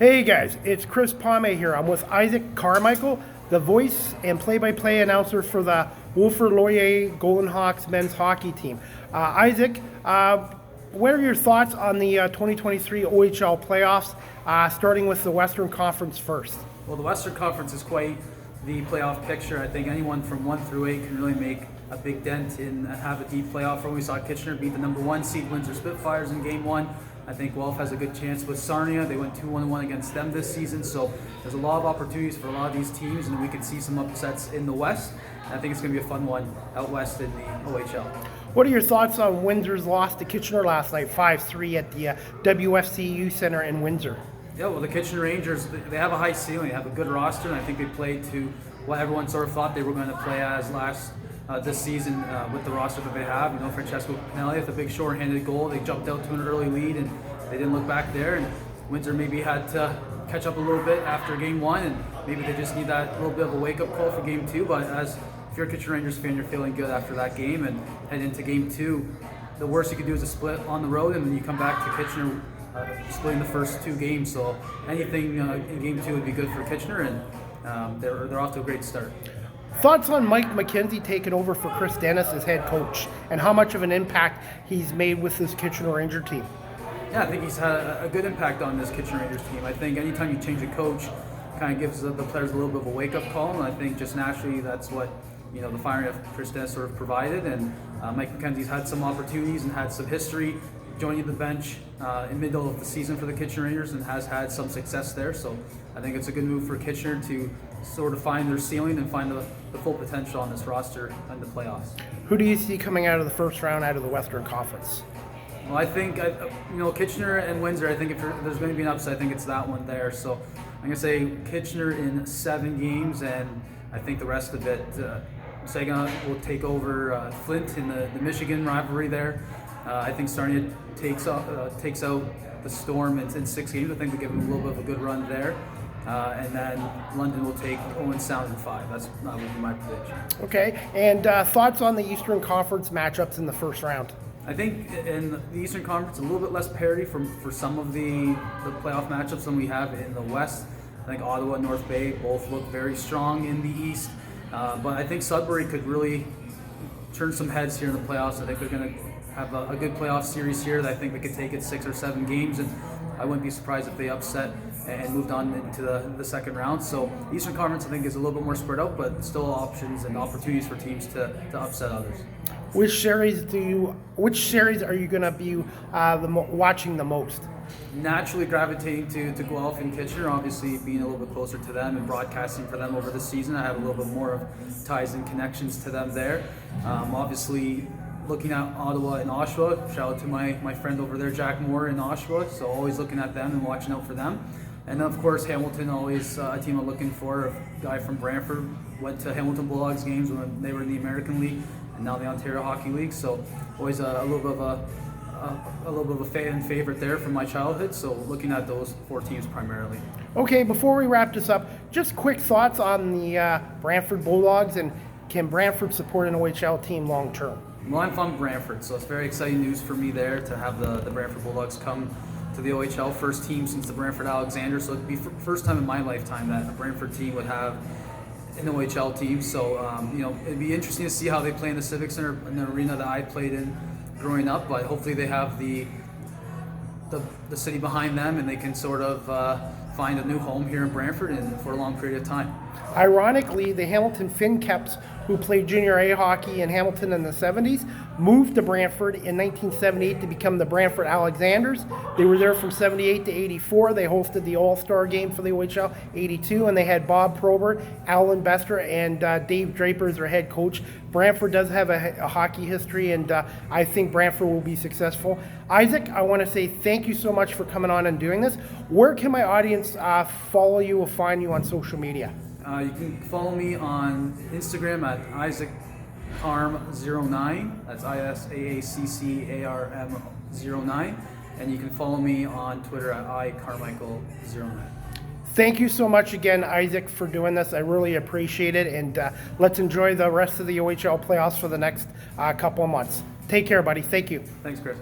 Hey guys, it's Chris Palme here. I'm with Isaac Carmichael, the voice and play-by-play announcer for the Wolford Laurier Golden Hawks men's hockey team. Isaac, what are your thoughts on the 2023 OHL playoffs, starting with the Western Conference first? Well, the Western Conference is quite the playoff picture. I think anyone from 1 through 8 can really make a big dent in and have a deep playoff run. We saw Kitchener beat the number 1 seed Windsor Spitfires in Game 1. I think Guelph has a good chance with Sarnia. They went 2-1 against them this season, so there's a lot of opportunities for a lot of these teams, and we can see some upsets in the West. I think it's going to be a fun one out west in the OHL. What are your thoughts on Windsor's loss to Kitchener last night, 5-3 at the WFCU Center in Windsor? Yeah, well, the Kitchener Rangers, they have a high ceiling. They have a good roster, and I think they played to what everyone sort of thought they were going to play as this season with the roster that they have. You know, Francesco Pinelli with a big short-handed goal. They jumped out to an early lead, and they didn't look back there. And Windsor maybe had to catch up a little bit after Game 1, and maybe they just need that little bit of a wake-up call for Game 2. But if you're a Kitchener Rangers fan, you're feeling good after that game, and head into Game 2. The worst you could do is a split on the road, and then you come back to Kitchener splitting the first 2 games. So anything in Game 2 would be good for Kitchener, and they're off to a great start. Thoughts on Mike McKenzie taking over for Chris Dennis as head coach, and how much of an impact he's made with this Kitchener Ranger team? Yeah, I think he's had a good impact on this Kitchener Rangers team. I think anytime you change a coach, kind of gives the players a little bit of a wake-up call, and I think just naturally that's what the firing of Chris Dennis sort of provided. And Mike McKenzie's had some opportunities and had some history joining the bench in middle of the season for the Kitchener Rangers, and has had some success there. So I think it's a good move for Kitchener to sort of find their ceiling and find the full potential on this roster in the playoffs. Who do you see coming out of the first round out of the Western Conference? Well, I think Kitchener and Windsor. I think if there's going to be an upset, I think it's that one there. So I'm going to say Kitchener in 7 games, and I think the rest of it, Sagan will take over Flint in the Michigan rivalry there. I think Sarnia takes out the Storm in 6 games. I think they give them a little bit of a good run there. And then London will take Owen Sound in 5. That would be my prediction. Okay, and thoughts on the Eastern Conference matchups in the first round? I think in the Eastern Conference, a little bit less parity for some of the playoff matchups than we have in the West. I think Ottawa and North Bay both look very strong in the East. But I think Sudbury could really turn some heads here in the playoffs. I think they're going to have a good playoff series here. I think they could take it 6 or 7 games, and I wouldn't be surprised if they upset and moved on into the second round. So Eastern Conference, I think, is a little bit more spread out, but still options and opportunities for teams to upset others. Which series are you going to be watching the most? Naturally gravitating to Guelph and Kitchener, obviously being a little bit closer to them and broadcasting for them over the season. I have a little bit more of ties and connections to them there. Obviously looking at Ottawa and Oshawa. Shout out to my friend over there, Jack Moore in Oshawa. So always looking at them and watching out for them. And then of course Hamilton, always a team I'm looking for. A guy from Brantford, went to Hamilton Bulldogs games when they were in the American League and now the Ontario Hockey League. So always a little bit of a fan favorite there from my childhood. So looking at those 4 teams primarily. Okay, before we wrap this up, just quick thoughts on the Brantford Bulldogs, and can Brantford support an OHL team long term? Well, I'm from Brantford, so it's very exciting news for me there to have the Brantford Bulldogs come to the OHL, first team since the Brantford Alexanders. So it'd be first time in my lifetime that a Brantford team would have an OHL team. So it'd be interesting to see how they play in the Civic Center, in the arena that I played in growing up. But hopefully they have the city behind them, and they can sort of find a new home here in Brantford and for a long period of time. Ironically, the Hamilton Fincaps, who played junior A hockey in Hamilton in the 70s, moved to Brantford in 1978 to become the Brantford Alexanders. They were there from 78 to 84. They hosted the All-Star game for the OHL 82, and they had Bob Probert, Alan Bester, and Dave Draper as their head coach. Brantford does have a hockey history, and I think Brantford will be successful. Isaac, I want to say thank you so much for coming on and doing this. Where can my audience follow you or find you on social media? You can follow me on Instagram at Isaac Carm09. That's ISAACCARM09. And you can follow me on Twitter at iCarmichael09. Thank you so much again, Isaac, for doing this. I really appreciate it. And let's enjoy the rest of the OHL playoffs for the next couple of months. Take care, buddy. Thank you. Thanks, Chris.